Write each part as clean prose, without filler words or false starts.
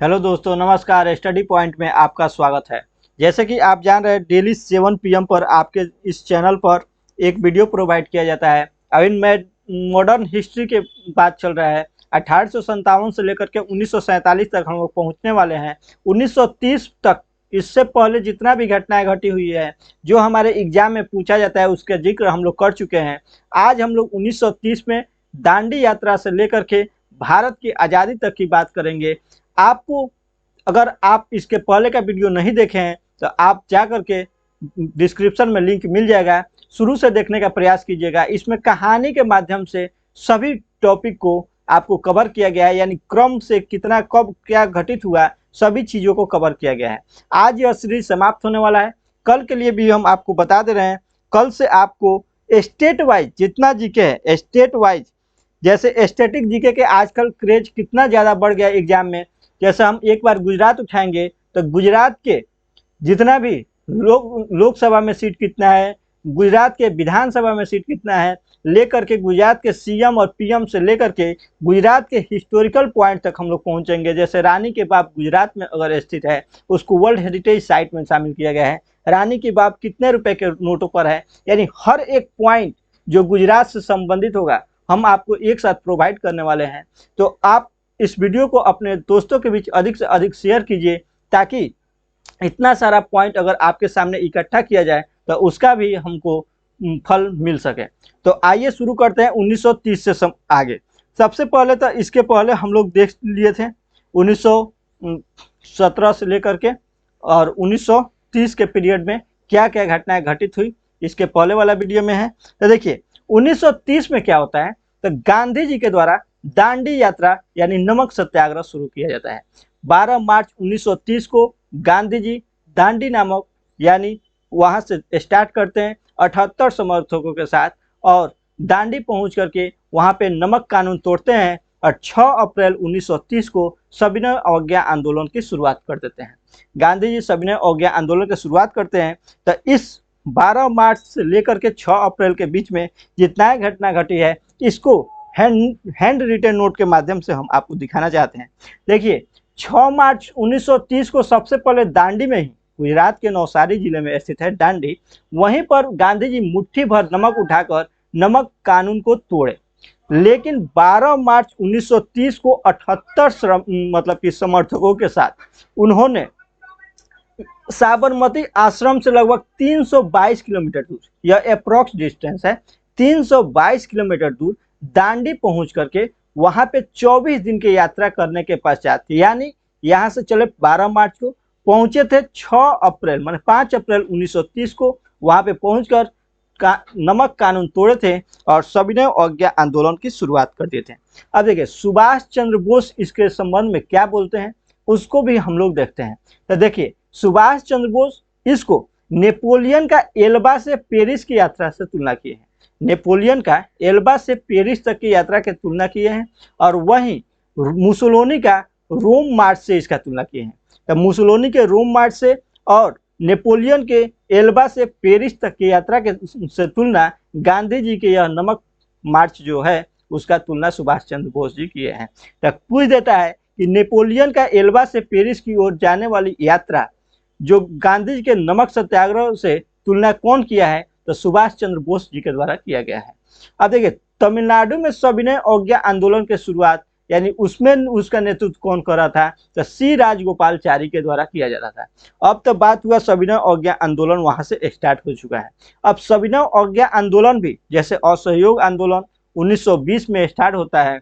Hello दोस्तों, नमस्कार। Study point में आपका स्वागत है। जैसे कि आप जान रहे हैं, डेली 7 PM पर आपके इस चैनल पर एक वीडियो प्रोवाइड किया जाता है। अभी मैं मॉडर्न हिस्ट्री के बात चल रहा है। 1857 से लेकर के 1947 तक हम लोग पहुंचने वाले हैं। 1930 तक, इससे पहले जितना भी घटनाएं घटी हुई है, जो हमारे एग्जाम में पूछा जाता है, उसका जिक्र हम लोग कर चुके हैं। आज हम लोग 1930 में दांडी यात्रा से लेकर के भारत की आज़ादी तक की बात करेंगे। आपको, अगर आप इसके पहले का वीडियो नहीं देखे हैं तो आप जा करके डिस्क्रिप्शन में लिंक मिल जाएगा, शुरू से देखने का प्रयास कीजिएगा। इसमें कहानी के माध्यम से सभी टॉपिक को आपको कवर किया गया है, यानी क्रम से कितना कब क्या घटित हुआ, सभी चीज़ों को कवर किया गया है। आज यह सीरीज समाप्त होने वाला है। कल के लिए भी हम आपको बता दे रहे हैं, कल से आपको स्टेट वाइज जितना जीके है, स्टेट वाइज, जैसे स्टैटिक जीके के आजकल क्रेज कितना ज़्यादा बढ़ गया एग्जाम में। जैसे हम एक बार गुजरात उठाएंगे तो गुजरात के जितना भी लोकसभा में सीट कितना है, गुजरात के विधानसभा में सीट कितना है, लेकर के गुजरात के सीएम और पीएम से लेकर के गुजरात के हिस्टोरिकल पॉइंट तक हम लोग पहुंचेंगे। जैसे रानी की बाव गुजरात में अगर स्थित है, उसको वर्ल्ड हेरिटेज साइट में शामिल किया गया है। रानी की बाव कितने रुपए के नोटों पर है, यानी हर एक पॉइंट जो गुजरात से संबंधित होगा हम आपको एक साथ प्रोवाइड करने वाले हैं। तो आप इस वीडियो को अपने दोस्तों के बीच अधिक से अधिक शेयर कीजिए, ताकि इतना सारा पॉइंट अगर आपके सामने इकट्ठा किया जाए तो उसका भी हमको फल मिल सके। तो आइए शुरू करते हैं 1930 से आगे। सबसे पहले तो इसके पहले हम लोग देख लिए थे 1917 से लेकर के और 1930 के पीरियड में क्या क्या घटनाएं घटित हुई, इसके पहले वाला वीडियो में है। तो देखिए 1930 में क्या होता है, तो गांधी जी के द्वारा दांडी यात्रा यानी नमक सत्याग्रह शुरू किया जाता है। 12 मार्च 1930 को गांधी जी दांडी नामक यानी वहां से स्टार्ट करते हैं 78 समर्थकों के साथ, और दांडी पहुंच करके वहां पे नमक कानून तोड़ते हैं और 6 अप्रैल 1930 को सविनय अवज्ञा आंदोलन की शुरुआत कर देते हैं। गांधी जी सविनय अवज्ञा आंदोलन की शुरुआत करते हैं। तो इस 12 मार्च से लेकर के 6 अप्रैल के बीच में जितना घटना घटी है, इसको हैंड रिटन नोट के माध्यम से हम आपको दिखाना चाहते हैं। देखिए 6 मार्च 1930 को सबसे पहले दांडी में ही, गुजरात के नवसारी जिले में स्थित है दांडी, वहीं पर गांधी जी मुट्ठी भर नमक उठाकर नमक कानून को तोड़े। लेकिन 12 मार्च 1930 को 78 मतलब कि समर्थकों के साथ उन्होंने साबरमती आश्रम से लगभग 322 किलोमीटर दूर, यह अप्रोक्स डिस्टेंस है, 322 किलोमीटर दूर दांडी पहुंच करके वहां पे 24 दिन की यात्रा करने के पश्चात, यानी यहां से चले 12 मार्च को, पहुंचे थे 6 अप्रैल माने 5 अप्रैल 1930 को वहां पे पहुंचकर नमक कानून तोड़े थे और सविनय अवज्ञा आंदोलन की शुरुआत कर दिए थे। अब देखिए सुभाष चंद्र बोस इसके संबंध में क्या बोलते हैं, उसको भी हम लोग देखते हैं। तो देखिए सुभाष चंद्र बोस इसको नेपोलियन का एल्बा से पेरिस की यात्रा से तुलना किए हैं। नेपोलियन का एल्बा से पेरिस तक की यात्रा की तुलना किए हैं, और वहीं मुसोलिनी का रोम मार्च से इसका तुलना किए हैं। तो मुसोलिनी के रोम मार्च से और नेपोलियन के एल्बा से पेरिस तक की यात्रा के से तुलना गांधी जी के यह नमक मार्च जो है उसका तुलना सुभाष चंद्र बोस जी किए हैं। तो पूछ देता है कि नेपोलियन का एल्बा से पेरिस की ओर जाने वाली यात्रा जो गांधी जी के नमक सत्याग्रह से तुलना कौन किया है, तो सुभाष चंद्र बोस जी के द्वारा किया गया है। अब देखिए तमिलनाडु में सविनय अवज्ञा आंदोलन की शुरुआत यानी उसमें उसका नेतृत्व कौन कर रहा था, तो सी राजगोपालचारी के द्वारा किया जा रहा था। अब तो बात हुआ सविनय अवज्ञा आंदोलन वहां से स्टार्ट हो चुका है। अब सविनय अवज्ञा आंदोलन भी जैसे असहयोग आंदोलन 1920 में स्टार्ट होता है,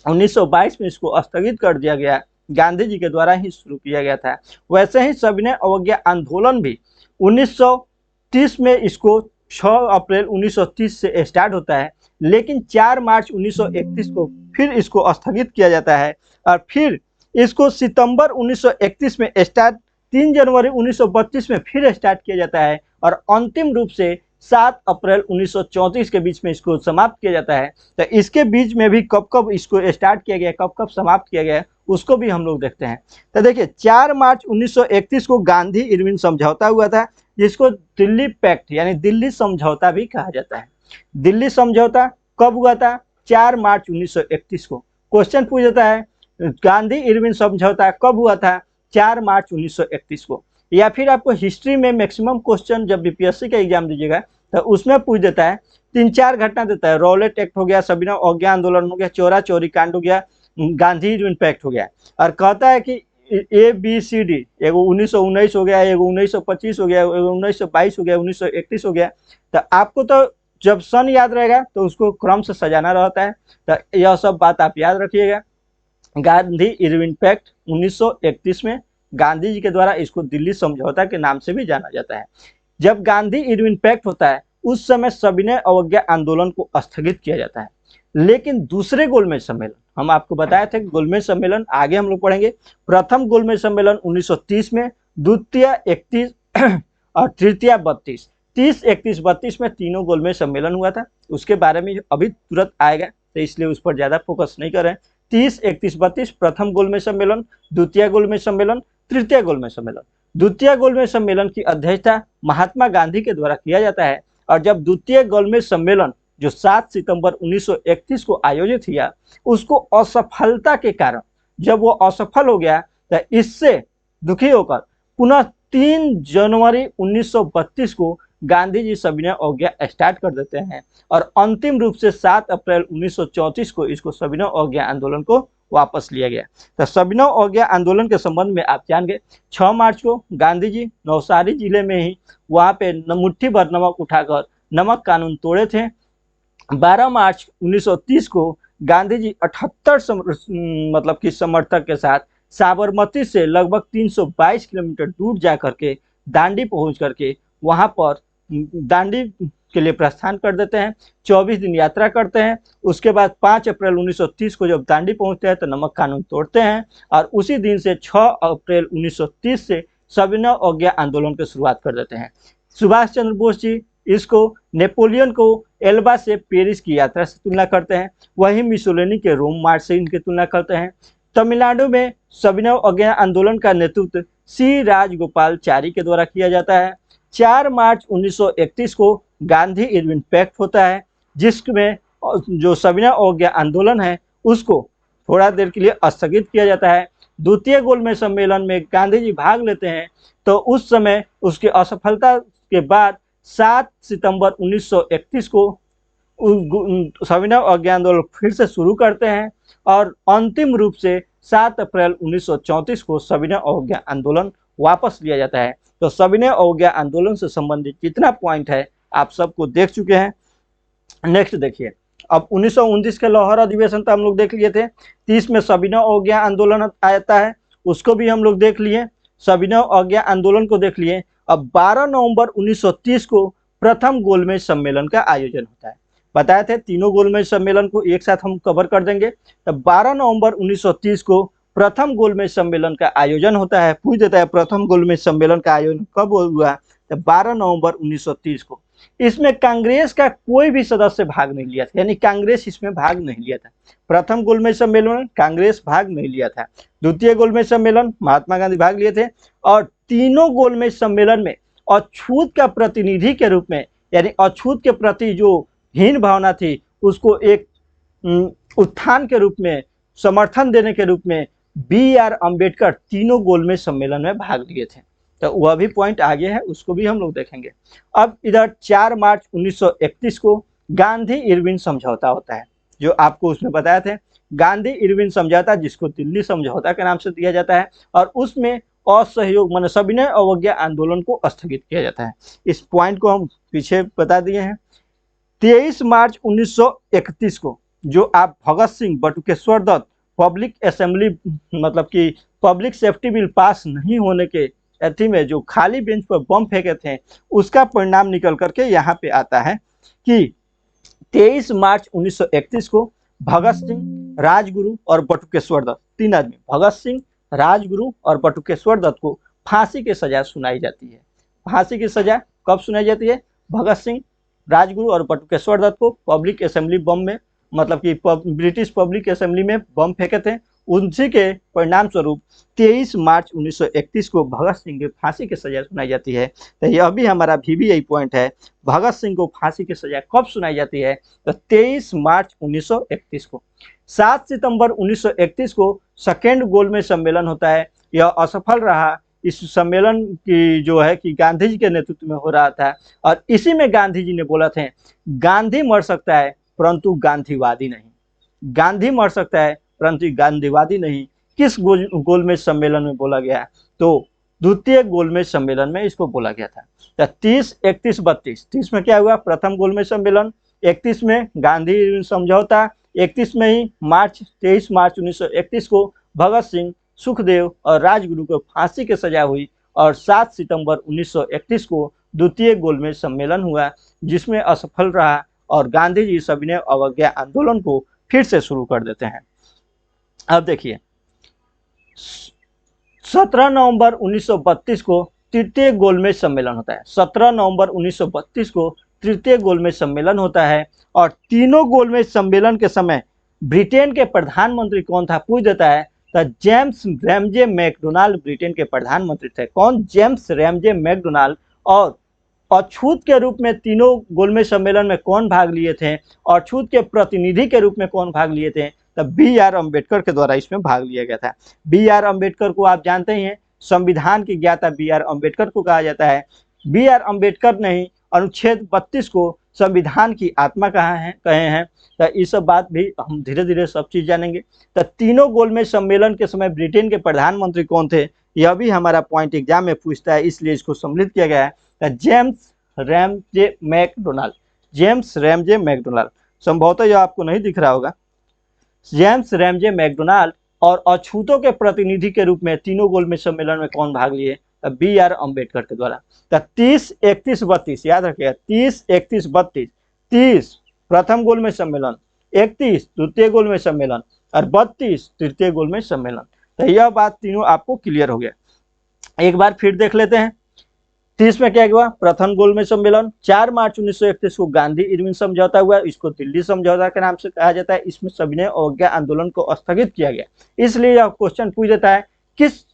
1922 में इसको स्थगित कर दिया गया, गांधी जी के द्वारा ही शुरू किया गया था। वैसे ही सविनय अवज्ञा आंदोलन भी 1930 में इसको 6 अप्रैल 1930 से स्टार्ट होता है, लेकिन 4 मार्च 1931 को फिर इसको स्थगित किया जाता है, और फिर इसको सितंबर 1931 में स्टार्ट, 3 जनवरी 1932 में फिर स्टार्ट किया जाता है, और अंतिम रूप से 7 अप्रैल 1934 के बीच में इसको समाप्त किया जाता है। तो इसके बीच में भी कब कब इसको स्टार्ट किया गया, कब कब समाप्त किया गया, उसको भी हम लोग देखते हैं। तो देखिए 4 मार्च 1931 को गांधी इरविन समझौता हुआ था, जिसको दिल्ली पैक्ट यानी दिल्ली समझौता भी कहा जाता है। दिल्ली समझौता कब हुआ था, 4 मार्च 1931 को। क्वेश्चन पूछ जाता है गांधी इरविन समझौता कब हुआ था? 4 मार्च 1931 को। या फिर आपको हिस्ट्री में मैक्सिमम क्वेश्चन जब बीपीएससी का एग्जाम दीजिएगा तो उसमें पूछ देता है, 3-4 घटना देता है। रॉलेट एक्ट हो गया, सविनय अवज्ञा आंदोलन हो गया, चोरा चोरी कांड हो गया, गांधी इरविन पैक्ट हो गया, और कहता है कि ABCD, एगो 1919 हो गया, एगो 1925 हो गया, एगो 1922 हो गया, 1931 हो गया। तो आपको तो जब सन याद रहेगा तो उसको क्रम से सजाना रहता है। तो यह सब बात आप याद रखिएगा। गांधी इरविन पैक्ट 1931 में गांधी जी के द्वारा, इसको दिल्ली समझौता के नाम से भी जाना जाता है। जब गांधी इरविन पैक्ट होता है उस समय सविनय अवज्ञा आंदोलन को स्थगित किया जाता है। लेकिन दूसरे गोलमेज सम्मेलन, हम आपको बताए थे गोलमेज सम्मेलन आगे हम लोग पढ़ेंगे। प्रथम गोलमेज सम्मेलन 1930 में, द्वितीय 31 और तृतीय 32। 30, 31, 32 में तीनों गोलमेज सम्मेलन हुआ था। उसके बारे में अभी तुरंत आएगा तो इसलिए उस पर ज्यादा फोकस नहीं करें। 30, 31, 32 प्रथम गोलमेज सम्मेलन, द्वितीय गोलमेज सम्मेलन, तृतीय गोलमेज सम्मेलन। द्वितीय गोलमेज सम्मेलन की अध्यक्षता महात्मा गांधी के द्वारा किया जाता है। और जब द्वितीय गोलमेज सम्मेलन जो 7 सितंबर 1931 को आयोजित किया, उसको असफलता के कारण जब वो असफल हो गया तो इससे दुखी होकर पुनः 3 जनवरी 1932 को गांधी जी सविनय अवज्ञा स्टार्ट कर देते हैं और अंतिम रूप से 7 अप्रैल 1934 को इसको सविनय अवज्ञा आंदोलन को वापस लिया गया। तो सविनय अवज्ञा आंदोलन के संबंध में आप जान गए। 6 मार्च को गांधी जी नवसारी जिले में ही वहां पे मुट्ठी भर नमक उठाकर नमक कानून तोड़े थे। 12 मार्च 1930 को गांधी जी 78 मतलब कि समर्थक के साथ साबरमती से लगभग 322 किलोमीटर दूर जा करके दांडी पहुंच करके वहां पर दांडी के लिए प्रस्थान कर देते हैं। 24 दिन यात्रा करते हैं। उसके बाद 5 अप्रैल 1930 को जब दांडी पहुंचते हैं तो नमक कानून तोड़ते हैं और उसी दिन से 6 अप्रैल 1930 से सविनय अवज्ञा आंदोलन की शुरुआत कर देते हैं। सुभाष चंद्र बोस जी इसको नेपोलियन को एल्बा से पेरिस की यात्रा से तुलना करते हैं। वहीं मुसोलिनी के रोम मार्च से इनकी तुलना करते हैं। तमिलनाडु में सविनय अवज्ञा आंदोलन का नेतृत्व सी राजगोपालचारी के द्वारा किया जाता है। 4 मार्च 1931 को गांधी इरविन पैक्ट होता है, जिसमें जो सविनय अवज्ञा आंदोलन है उसको थोड़ा देर के लिए स्थगित किया जाता है। द्वितीय गोलमेज सम्मेलन में गांधी जी भाग लेते हैं तो उस समय उसकी असफलता के बाद 7 सितंबर 1931 को सविनय अवज्ञा आंदोलन फिर से शुरू करते हैं और अंतिम रूप से 7 अप्रैल 1934 को सविनय अवज्ञा आंदोलन वापस लिया जाता है। तो सविनय अवज्ञा आंदोलन से संबंधित जितना पॉइंट है आप सबको देख चुके हैं। नेक्स्ट देखिए, अब 1929 के लाहौर अधिवेशन तो हम लोग देख लिए थे। 30 में सविनय अवज्ञा आंदोलन आता है, उसको भी हम लोग देख लिए। सविनय अवज्ञा आंदोलन को देख लिए। अब 12 नवंबर 1930 को प्रथम गोलमेज सम्मेलन का आयोजन होता है। बताए थे तीनों गोलमेज सम्मेलन को एक साथ हम कवर कर देंगे। तो 12 नवंबर 1930 को प्रथम गोलमेज सम्मेलन का आयोजन होता है। पूछ देता है प्रथम गोलमेज सम्मेलन का आयोजन कब हुआ? तो 12 नवंबर 1930 को। इसमें कांग्रेस का कोई भी सदस्य भाग नहीं लिया था, यानी कांग्रेस इसमें भाग नहीं लिया था। प्रथम गोलमेज सम्मेलन में कांग्रेस भाग नहीं लिया था। द्वितीय गोलमेज सम्मेलन महात्मा गांधी भाग लिए थे और तीनों गोलमेज सम्मेलन में अछूत का प्रतिनिधि के रूप में, यानी अछूत के प्रति जो हीन भावना थी उसको एक उत्थान के रूप में, समर्थन देने के रूप में BR अम्बेडकर तीनों गोलमेज सम्मेलन में भाग लिए थे। तो वह भी पॉइंट आगे है, उसको भी हम लोग देखेंगे। अब इधर 4 मार्च 1931 को गांधी इरविन समझौता होता है, जो आपको उसमें बताया थे। गांधी इरविन समझौता, जिसको दिल्ली समझौता के नाम से दिया जाता है, और उसमें असहयोग मान सविनय अवज्ञा आंदोलन को स्थगित किया जाता है। इस पॉइंट को हम पीछे बता दिए हैं। 23 मार्च 1931 को जो आप भगत सिंह बटुकेश्वर दत्त पब्लिक असेंबली मतलब कि पब्लिक सेफ्टी बिल पास नहीं होने के अथी में जो खाली बेंच पर बम फेंके थे, उसका परिणाम निकल करके यहाँ पे आता है कि 23 मार्च 1931 को भगत सिंह, राजगुरु और बटुकेश्वर दत्त, 3 आदमी, भगत सिंह, राजगुरु और बटुकेश्वर दत्त को फांसी की सजा सुनाई जाती है। फांसी की सजा कब सुनाई जाती है? भगत सिंह, राजगुरु और बटुकेश्वर दत्त को पब्लिक असेंबली बम में, मतलब कि ब्रिटिश पब्लिक असेंबली में बम फेंके थे, उसी के परिणाम स्वरूप 23 मार्च 1931 को भगत सिंह की फांसी की सजा सुनाई जाती है। तो यह भी हमारा VBI पॉइंट है। भगत सिंह को फांसी की सजा कब सुनाई जाती है? तो 23 मार्च 1931 को। 7 सितंबर 1931 को सेकेंड गोलमेज सम्मेलन होता है, यह असफल रहा। इस सम्मेलन की जो है कि गांधी जी के नेतृत्व में हो रहा था और इसी में गांधी जी ने बोला थे गांधी मर सकता है परंतु गांधीवादी नहीं। गांधी मर सकता है परंतु गांधीवादी नहीं। किस गोलमेज सम्मेलन में बोला गया? तो द्वितीय गोलमेज सम्मेलन में इसको बोला गया था। तो 30, 31, 32, 30 में क्या हुआ? प्रथम गोलमेज सम्मेलन, 31 में गांधी समझौता, 31 में ही 23 मार्च 1931 को भगत सिंह, सुखदेव और राजगुरु को फांसी की सजा हुई और 7 सितंबर 1931 को द्वितीय गोलमेज सम्मेलन हुआ जिसमें असफल रहा और गांधी जी सविनय अवज्ञा आंदोलन को फिर से शुरू कर देते हैं। अब देखिए 17 नवंबर 1932 को तृतीय गोलमेज सम्मेलन होता है। 17 नवंबर 1932 को तृतीय गोलमेज सम्मेलन होता है और तीनों गोलमेज सम्मेलन के समय ब्रिटेन के प्रधानमंत्री कौन था पूछ देता है। तो जेम्स रैमजे मैकडोनाल्ड ब्रिटेन के प्रधानमंत्री थे। कौन? James Ramsay MacDonald. और अछूत के रूप में तीनों गोलमेज सम्मेलन में कौन भाग लिए थे? अछूत के प्रतिनिधि के रूप में कौन भाग लिए थे? तब बी.आर. अम्बेडकर के द्वारा इसमें भाग लिया गया था। बी.आर. अम्बेडकर को आप जानते ही हैं, संविधान के ज्ञाता बी.आर. अम्बेडकर को कहा जाता है। बी.आर. अम्बेडकर ने ही अनुच्छेद 32 को संविधान की आत्मा कहे हैं। तो ये सब बात भी हम धीरे धीरे सब चीज जानेंगे। तो तीनों गोलमेज सम्मेलन के समय ब्रिटेन के प्रधानमंत्री कौन थे यह भी हमारा पॉइंट एग्जाम में पूछता है, इसलिए इसको सम्मिलित किया गया है। तो James Ramsay MacDonald, James Ramsay MacDonald, संभवतः यह आपको नहीं दिख रहा होगा। जेम्स रैमजे मैकडोनाल्ड और अछूतों के प्रतिनिधि के रूप में तीनों गोलमेज सम्मेलन में कौन भाग लिए? बी.आर. अम्बेडकर के द्वारा। तो 30, 31, 32 याद रखिएगा। 30, 31, 32। 30 प्रथम गोलमेज सम्मेलन, 31 द्वितीय गोलमेज सम्मेलन और 32 तृतीय गोलमेज सम्मेलन। तो यह बात तीनों आपको क्लियर हो गया। एक बार फिर देख लेते हैं। 30 में क्या हुआ? प्रथम गोलमेज सम्मेलन। 4 मार्च 1931 को गांधी इरविन समझौता हुआ, इसको दिल्ली समझौता के नाम से कहा जाता है। इसमें सविनय अवज्ञा आंदोलन को स्थगित किया गया। इसलिए यह क्वेश्चन पूछ देता है किस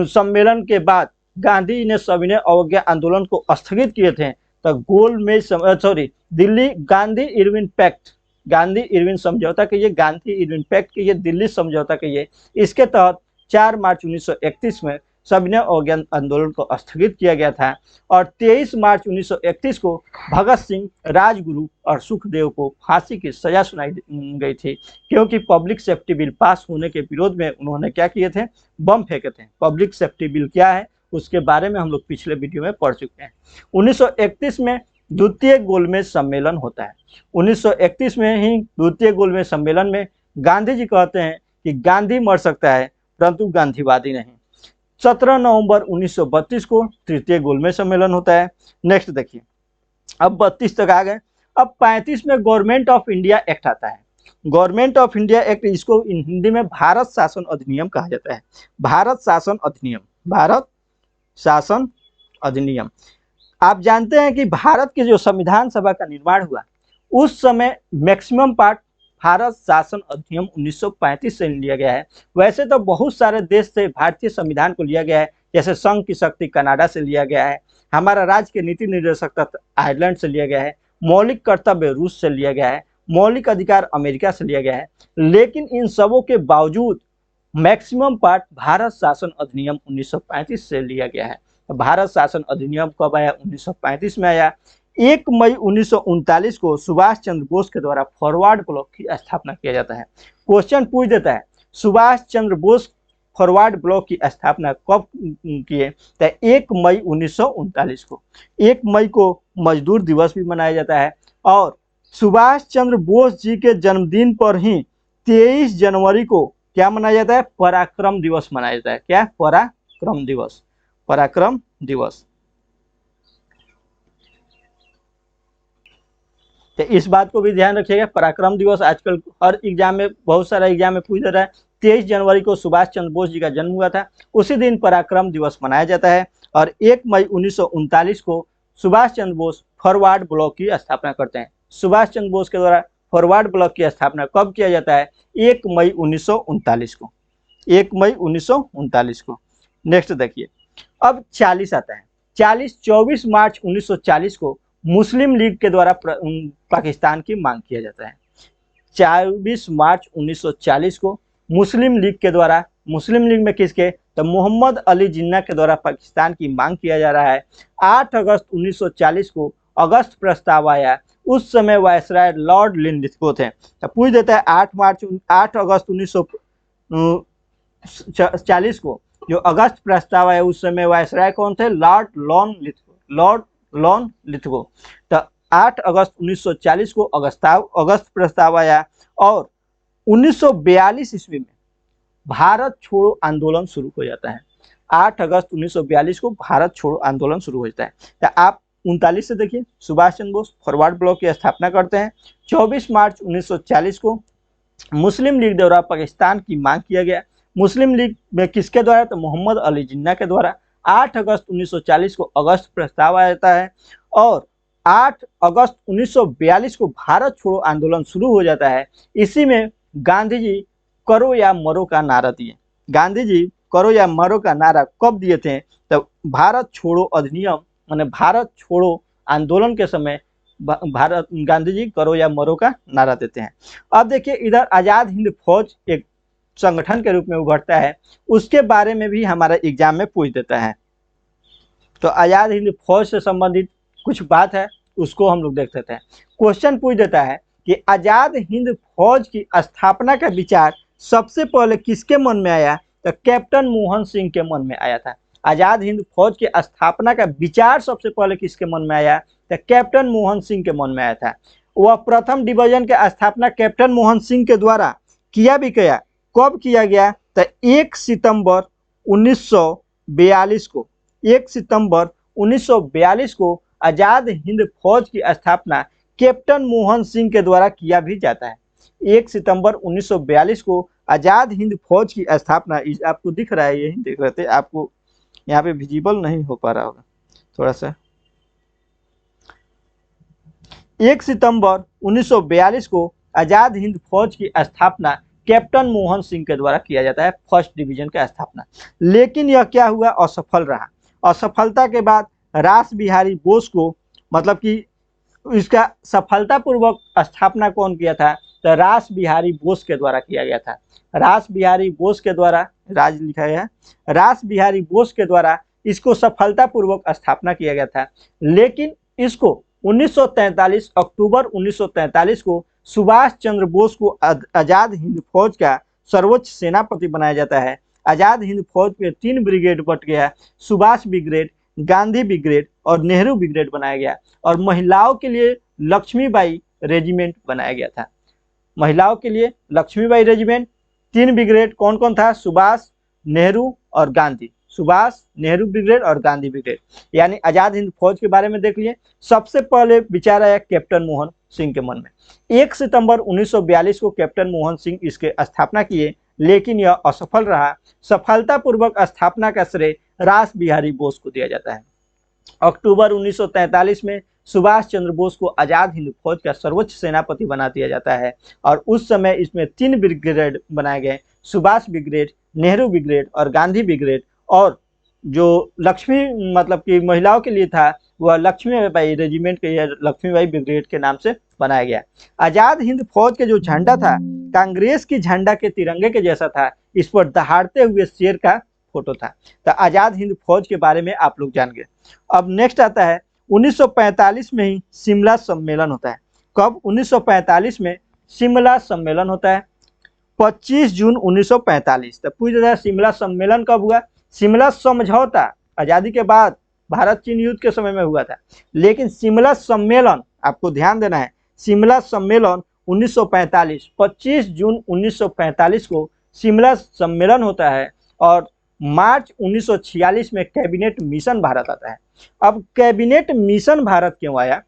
सम्मेलन के बाद गांधी ने सविनय अवज्ञा आंदोलन को स्थगित किए थे? तो Delhi Gandhi Irwin pact, Gandhi Irwin समझौता के ये, गांधी इरविन पैक्ट के ये, दिल्ली समझौता के ये। इसके तहत 4 मार्च 1931 में सविनय अवज्ञा आंदोलन को स्थगित किया गया था और 23 मार्च 1931 को भगत सिंह, राजगुरु और सुखदेव को फांसी की सजा सुनाई गई थी क्योंकि पब्लिक सेफ्टी बिल पास होने के विरोध में उन्होंने क्या किए थे? बम फेंके थे। पब्लिक सेफ्टी बिल क्या है उसके बारे में हम लोग पिछले वीडियो में पढ़ चुके हैं। 1931 में द्वितीय गोलमेज सम्मेलन होता है। 1931 में ही द्वितीय गोलमेज सम्मेलन में गांधी जी कहते हैं कि गांधी मर सकता है परंतु गांधीवादी नहीं। 17 नवंबर 1932 को तृतीय गोलमेज सम्मेलन होता है। नेक्स्ट देखिए, अब 32 तक आ गए। अब 35 में गवर्नमेंट ऑफ इंडिया एक्ट आता है। गवर्नमेंट ऑफ इंडिया एक्ट, इसको हिंदी में भारत शासन अधिनियम कहा जाता है। भारत शासन अधिनियम, भारत शासन अधिनियम। आप जानते हैं कि भारत के जो संविधान सभा का निर्माण हुआ उस समय मैक्सिमम पार्ट भारत शासन अधिनियम 1935 से लिया गया है। वैसे तो बहुत सारे देश से भारतीय संविधान को लिया गया है, जैसे संघ की शक्ति कनाडा से लिया गया है, हमारा राज्य के नीति निर्देशक आयरलैंड से लिया गया है, मौलिक कर्तव्य रूस से लिया गया है, मौलिक अधिकार अमेरिका से लिया गया है। लेकिन इन सबों के बावजूद मैक्सिमम पार्ट भारत शासन अधिनियम 1935 से लिया गया है। तो भारत शासन अधिनियम कब आया? 1935 में आया। 1 मई 1939 को सुभाष चंद्र बोस के द्वारा फॉरवर्ड ब्लॉक की स्थापना किया जाता है। क्वेश्चन पूछ देता है सुभाष चंद्र बोस फॉरवर्ड ब्लॉक की स्थापना कब किए? तो 1 मई 1939 को। 1 मई को मजदूर दिवस भी मनाया जाता है और सुभाष चंद्र बोस जी के जन्मदिन पर ही 23 जनवरी को क्या मनाया जाता है? पराक्रम दिवस मनाया जाता है। क्या? पराक्रम दिवस, पराक्रम दिवस। तो इस बात को भी ध्यान रखिएगा, पराक्रम दिवस आजकल हर एग्जाम में, बहुत सारा एग्जाम में पूछ रहा है। 23 जनवरी को सुभाष चंद्र बोस जी का जन्म हुआ था, उसी दिन पराक्रम दिवस मनाया जाता है। और 1 मई 1939 को सुभाष चंद्र बोस फॉरवर्ड ब्लॉक की स्थापना करते हैं। सुभाष चंद्र बोस के द्वारा फॉरवर्ड ब्लॉक की स्थापना कब किया जाता है? 1 मई 1939 को। 1 मई 1939 को। नेक्स्ट देखिए, अब 40 आता है। 24 मार्च 1940 को मुस्लिम लीग के द्वारा पाकिस्तान की मांग किया जाता है। 24 मार्च 1940 को मुस्लिम लीग के द्वारा। मुस्लिम लीग में किसके? तो मोहम्मद अली जिन्ना के द्वारा पाकिस्तान की मांग किया जा रहा है। 8 अगस्त 1940 को अगस्त प्रस्ताव आया। उस समय वायसराय लॉर्ड लिनलिथगो थे। तो पूछ देता है 8 अगस्त 1940 को जो अगस्त प्रस्ताव आया उस समय वायसराय कौन थे? Lord lawn Lithgow. तो 8 अगस्त 1940 को अगस्त प्रस्ताव आया और 1942 ईस्वी में भारत छोड़ो आंदोलन शुरू हो जाता है। 8 अगस्त 1942 को भारत छोड़ो आंदोलन शुरू हो जाता है। तो आप 39 से देखिए, सुभाष चंद्र बोस फॉरवर्ड ब्लॉक की स्थापना करते हैं। 24 मार्च 1940 को मुस्लिम लीग द्वारा पाकिस्तान की मांग किया गया। मुस्लिम लीग में किसके द्वारा? तो मोहम्मद अली जिन्ना के द्वारा। 8 अगस्त 1940 को अगस्त प्रस्ताव आ जाता है और 8 अगस्त 1942 को भारत छोड़ो आंदोलन शुरू हो जाता है। इसी में गांधी जी करो या मरो का नारा दिए। गांधी जी करो या मरो का नारा कब दिए थे? तो भारत छोड़ो अधिनियम माने भारत छोड़ो आंदोलन के समय गांधी जी करो या मरो का नारा देते हैं। अब देखिए इधर आज़ाद हिंद फौज एक संगठन के रूप में उभरता है, उसके बारे में भी हमारा एग्जाम में पूछ देता है। तो आज़ाद हिंद फौज से संबंधित कुछ बात है, उसको हम लोग देख सकते हैं। क्वेश्चन पूछ देता है कि आज़ाद हिंद फौज की स्थापना का विचार सबसे पहले किसके मन में आया? तो कैप्टन मोहन सिंह के मन में आया था। आज़ाद हिंद फौज की स्थापना का विचार सबसे पहले किसके मन में आया? तो कैप्टन मोहन सिंह के मन में आया था। वह प्रथम डिवीजन की स्थापना कैप्टन मोहन सिंह के द्वारा किया भी गया। कब किया गया? तो 1 सितंबर 1942 को 1 सितंबर 1942 को आज़ाद हिंद फौज की स्थापना कैप्टन मोहन सिंह के द्वारा किया भी जाता है। 1 सितंबर 1942 को आज़ाद हिंद फौज की स्थापना, आपको दिख रहा है, यही देख रहे थे, आपको यहाँ पे विजिबल नहीं हो पा रहा होगा थोड़ा सा। 1 सितंबर 1942 को आज़ाद हिंद फौज की स्थापना कैप्टन मोहन सिंह के द्वारा किया जाता है, फर्स्ट डिवीजन का स्थापना। लेकिन यह क्या हुआ? असफल रहा। असफलता के बाद रास बिहारी बोस को, मतलब कि इसका सफलतापूर्वक स्थापना कौन किया था? तो रास बिहारी बोस के द्वारा किया गया था। रास बिहारी बोस के द्वारा, राज लिखा गया, रास बिहारी बोस के द्वारा इसको सफलतापूर्वक स्थापना किया गया था। लेकिन इसको 1943 अक्टूबर 1943 को सुभाष चंद्र बोस को आज़ाद हिंद फौज का सर्वोच्च सेनापति बनाया जाता है। आज़ाद हिंद फौज के 3 ब्रिगेड बट गया, सुभाष ब्रिगेड, गांधी ब्रिगेड और नेहरू ब्रिगेड बनाया गया। और महिलाओं के लिए लक्ष्मीबाई रेजिमेंट बनाया गया था। महिलाओं के लिए लक्ष्मीबाई रेजिमेंट, 3 ब्रिगेड कौन कौन था? सुभाष, नेहरू और गांधी। सुभाष, नेहरू ब्रिगेड और गांधी ब्रिगेड। यानी आज़ाद हिंद फौज के बारे में देख लिए। सबसे पहले विचार आया कैप्टन मोहन सिंह के मन में। 1 सितंबर 1942 को कैप्टन मोहन सिंह इसके स्थापना किए, लेकिन यह असफल रहा। सफलतापूर्वक स्थापना का श्रेय रास बिहारी बोस को दिया जाता है। अक्टूबर 1943 में सुभाष चंद्र बोस को आज़ाद हिंद फौज का सर्वोच्च सेनापति बना दिया जाता है और उस समय इसमें 3 ब्रिगेड बनाए गए, सुभाष ब्रिगेड, नेहरू ब्रिगेड और गांधी ब्रिगेड। और जो लक्ष्मी, मतलब कि महिलाओं के लिए था, वह लक्ष्मीबाई रेजिमेंट के या लक्ष्मीबाई ब्रिगेड के नाम से बनाया गया। आज़ाद हिंद फौज के जो झंडा था कांग्रेस की झंडा के तिरंगे के जैसा था। इस पर दहाड़ते हुए शेर का फोटो था। तो आज़ाद हिंद फौज के बारे में आप लोग जान गए। अब नेक्स्ट आता है 1945 में ही शिमला सम्मेलन होता है। कब? 1945 में शिमला सम्मेलन होता है, 25 जून 1945। तो पूछ रहा है शिमला सम्मेलन कब हुआ? शिमला समझौता आज़ादी के बाद भारत चीन युद्ध के समय में हुआ था, लेकिन शिमला सम्मेलन आपको ध्यान देना है, शिमला सम्मेलन 1945, 25 जून 1945 को शिमला सम्मेलन होता है। और मार्च 1946 में कैबिनेट मिशन भारत आता है। अब कैबिनेट मिशन भारत क्यों आया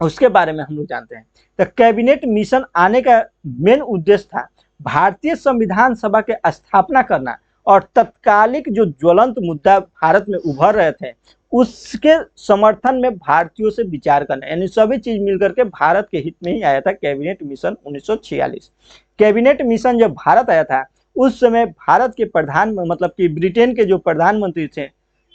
उसके बारे में हम लोग जानते हैं। तो कैबिनेट मिशन आने का मेन उद्देश्य था भारतीय संविधान सभा के स्थापना करना और तत्कालिक जो ज्वलंत मुद्दा भारत में उभर रहे थे उसके समर्थन में भारतीयों से विचार करना, यानी सभी चीज मिलकर के भारत के हित में ही आया था कैबिनेट मिशन 1946। कैबिनेट मिशन जब भारत आया था उस समय भारत के प्रधान, मतलब कि ब्रिटेन के जो प्रधानमंत्री थे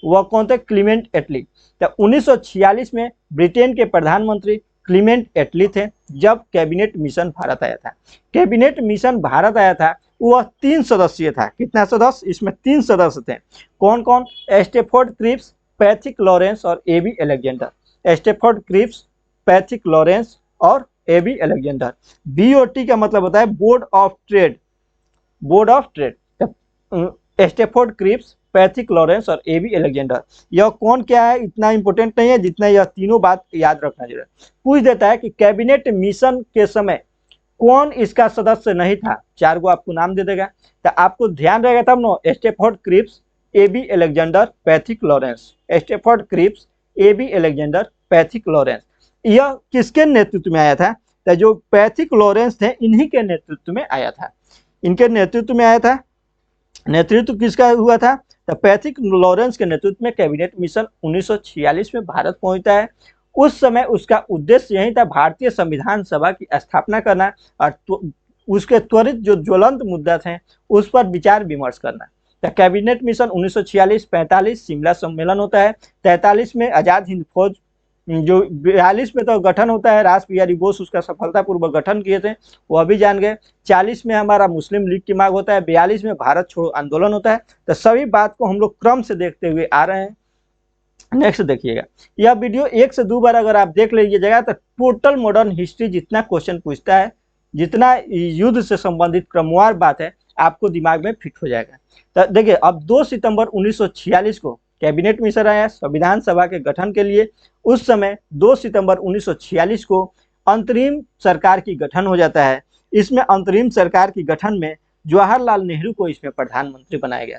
वह कौन थे? क्लीमेंट एटली। तो 1946 में ब्रिटेन के प्रधानमंत्री क्लीमेंट एटली थे जब कैबिनेट मिशन भारत आया था। कैबिनेट मिशन भारत आया था वह 3 सदस्यीय था। कितना सदस्य? इसमें 3 सदस्य थे। कौन कौन? स्टेफोर्ड क्रिप्स, पैथिक लॉरेंस और AB Alexander. Stafford Cripps, Pethick Lawrence और एबी अलेक्जेंडर। बीओटी का मतलब होता है board of trade, board of trade. Stafford Cripps, Pethick Lawrence और एबी अलेक्जेंडर। यह कौन क्या है इतना इंपॉर्टेंट नहीं है जितना यह तीनों बात याद रखना जरूरी है। पूछ देता है कि कैबिनेट मिशन के समय कौन इसका सदस्य नहीं था? 4 गो आपको नाम दे देगा, तो आपको ध्यान रहेगा तब ना। Stafford Cripps, AB Alexander, Pethick Lawrence. Stafford Cripps, AB Alexander, Pethick Lawrence. यह किसके नेतृत्व में आया था? तो जो पैथिक लॉरेंस थे इन्हीं के नेतृत्व में आया था, इनके नेतृत्व में आया था। नेतृत्व किसका हुआ था? तो पैथिक लॉरेंस के नेतृत्व में कैबिनेट मिशन 1946 में भारत पहुंचता है। उस समय उसका उद्देश्य यही था, भारतीय संविधान सभा की स्थापना करना और उसके त्वरित जो ज्वलंत मुद्दा थे उस पर विचार विमर्श करना। तो कैबिनेट मिशन 1946-45 शिमला सम्मेलन होता है। 43 में आजाद हिंद फौज, जो 42 में तो गठन होता है, रास बिहारी बोस उसका सफलतापूर्वक गठन किए थे, वो अभी जान गए। 40 में हमारा मुस्लिम लीग की मांग होता है। 42 में भारत छोड़ो आंदोलन होता है। तो सभी बात को हम लोग क्रम से देखते हुए आ रहे हैं। नेक्स्ट देखिएगा, यह वीडियो 1 से 2 बार अगर आप देख लीजिएगा तो टोटल मॉडर्न हिस्ट्री जितना क्वेश्चन पूछता है, जितना युद्ध से संबंधित क्रमवार बात है, आपको दिमाग में फिट हो जाएगा। तो देखिए, अब 2 सितंबर 1946 को कैबिनेट मिशन आया संविधान सभा के गठन के लिए। उस समय 2 सितंबर 1946 को अंतरिम सरकार की गठन हो जाता है। इसमें अंतरिम सरकार की गठन में जवाहरलाल नेहरू को इसमें प्रधानमंत्री बनाया गया।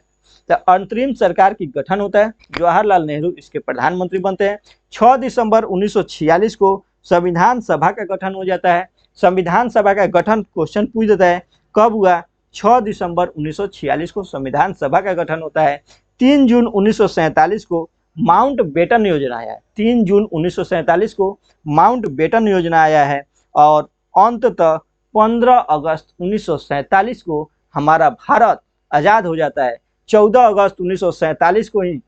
तो अंतरिम सरकार की गठन होता है, जवाहरलाल नेहरू इसके प्रधानमंत्री बनते हैं। 6 दिसंबर 1946 को संविधान सभा का गठन हो जाता है। संविधान सभा का गठन क्वेश्चन पूछ देता है कब हुआ? 6 दिसंबर 1946 को संविधान सभा का गठन होता है। 3 जून 1947 को माउंट बेटन योजना आया है। 3 जून 1947 को माउंट बेटन योजना आया है और अंततः 15 अगस्त 1947 को हमारा भारत आज़ाद हो जाता है। 14 अगस्त 1947 को ही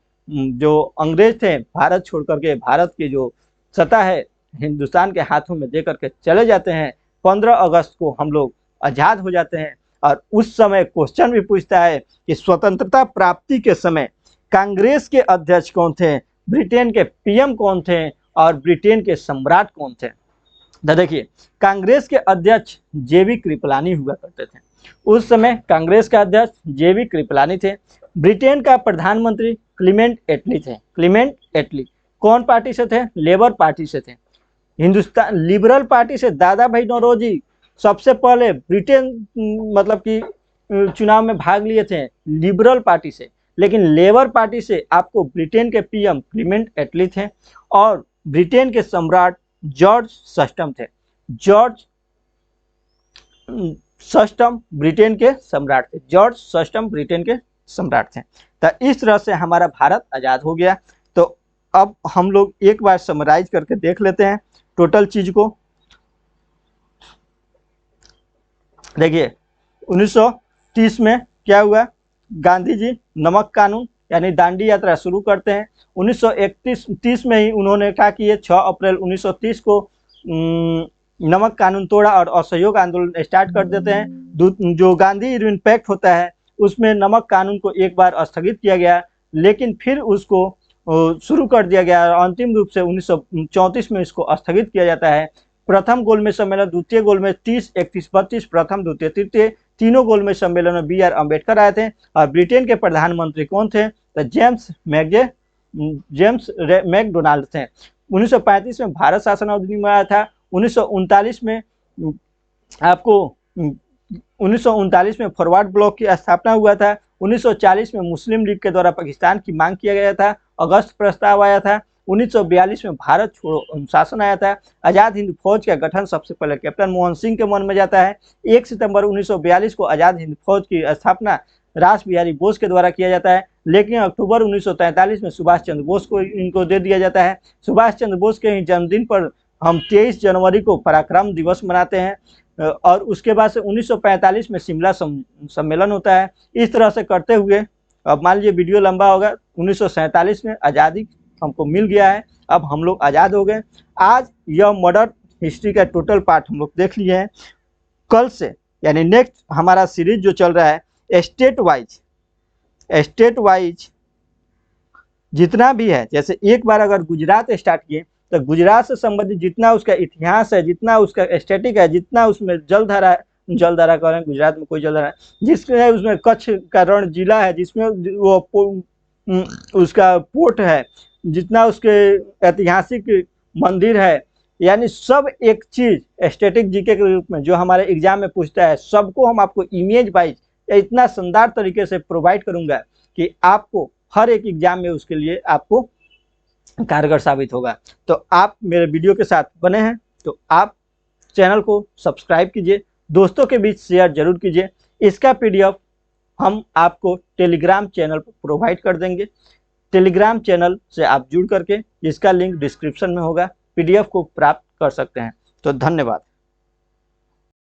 जो अंग्रेज थे भारत छोड़ करके भारत की जो सत्ता है हिंदुस्तान के हाथों में दे करके चले जाते हैं। 15 अगस्त को हम लोग आज़ाद हो जाते हैं। और उस समय क्वेश्चन भी पूछता है कि स्वतंत्रता प्राप्ति के समय कांग्रेस के अध्यक्ष कौन थे, ब्रिटेन के पीएम कौन थे और ब्रिटेन के सम्राट कौन थे? तो देखिए, कांग्रेस के अध्यक्ष जेबी कृपलानी हुआ करते थे। उस समय कांग्रेस का अध्यक्ष जेबी कृपलानी थे। ब्रिटेन का प्रधानमंत्री क्लीमेंट एटली थे। क्लीमेंट एटली कौन पार्टी से थे? लेबर पार्टी से थे। हिंदुस्तान लिबरल पार्टी से दादा भाई नौरोजी सबसे पहले ब्रिटेन मतलब कि चुनाव में भाग लिए थे लिबरल पार्टी से, लेकिन लेबर पार्टी से आपको ब्रिटेन के पीएम क्लीमेंट एटली थे और ब्रिटेन के सम्राट जॉर्ज सस्टम थे। जॉर्ज सस्टम ब्रिटेन के सम्राट थे। जॉर्ज सस्टम ब्रिटेन के सम्राट थे। तो इस तरह से हमारा भारत आज़ाद हो गया। तो अब हम लोग एक बार समराइज करके देख लेते हैं टोटल चीज को। देखिए, 1930 में क्या हुआ? गांधी जी नमक कानून यानी दांडी यात्रा शुरू करते हैं। 1931 में ही उन्होंने क्या किए? 6 अप्रैल 1930 को नमक कानून तोड़ा और असहयोग आंदोलन स्टार्ट कर देते हैं। जो गांधी इरविन पैक्ट होता है उसमें नमक कानून को एक बार स्थगित किया गया, लेकिन फिर उसको शुरू कर दिया गया और अंतिम रूप से 1934 में इसको स्थगित किया जाता है। प्रथम गोलमेज सम्मेलन, द्वितीय गोलमेज 30, 31, 32, प्रथम, द्वितीय, तृतीय तीनों गोलमेज सम्मेलन में बी आर अम्बेडकर आए थे। और ब्रिटेन के प्रधानमंत्री कौन थे? तो जेम्स मैकडोनाल्ड थे। 1935 में भारत शासन अधिनियम आया था। 1939 में आपको 1939 में फॉरवर्ड ब्लॉक की स्थापना हुआ था। 1940 में मुस्लिम लीग के द्वारा पाकिस्तान की मांग किया गया था। अगस्त प्रस्ताव आया था। 1942 में भारत छोड़ो शासन आया था। आज़ाद हिंद फौज का गठन सबसे पहले कैप्टन मोहन सिंह के मन में जाता है। 1 सितंबर 1942 को आज़ाद हिंद फौज की स्थापना रास बिहारी बोस के द्वारा किया जाता है, लेकिन अक्टूबर 1943 में सुभाष चंद्र बोस को इनको दे दिया जाता है। सुभाष चंद्र बोस के जन्मदिन पर हम 23 जनवरी को पराक्रम दिवस मनाते हैं और उसके बाद से 1945 में शिमला सम्मेलन होता है। इस तरह से करते हुए अब मान लीजिए वीडियो लंबा होगा। 1947 में आज़ादी हमको मिल गया है, अब हम लोग आज़ाद हो गए। आज यह मॉडर्न हिस्ट्री का टोटल पार्ट हम लोग देख लिए हैं। कल से यानी नेक्स्ट हमारा सीरीज जो चल रहा है स्टेट वाइज जितना भी है, जैसे एक बार अगर गुजरात स्टार्ट किए तो गुजरात से संबंधित जितना उसका इतिहास है, जितना उसका एस्थेटिक है, जितना उसमें जलधारा कह रहे हैं, गुजरात में कोई जलधारा है, जिसमें उसमें कच्छ का रण जिला है, जिसमें वो उसका पोर्ट है, जितना उसके ऐतिहासिक मंदिर है, यानी सब एक चीज एस्थेटिक जीके के रूप में जो हमारे एग्जाम में पूछता है, सबको हम आपको इमेज वाइज इतना शानदार तरीके से प्रोवाइड करूंगा कि आपको हर एक एग्जाम में उसके लिए आपको कारगर साबित होगा। तो आप मेरे वीडियो के साथ बने हैं तो आप चैनल को सब्सक्राइब कीजिए, दोस्तों के बीच शेयर जरूर कीजिए। इसका पीडीएफ हम आपको टेलीग्राम चैनल पर प्रोवाइड कर देंगे। टेलीग्राम चैनल से आप जुड़ करके, जिसका लिंक डिस्क्रिप्शन में होगा, पीडीएफ को प्राप्त कर सकते हैं। तो धन्यवाद।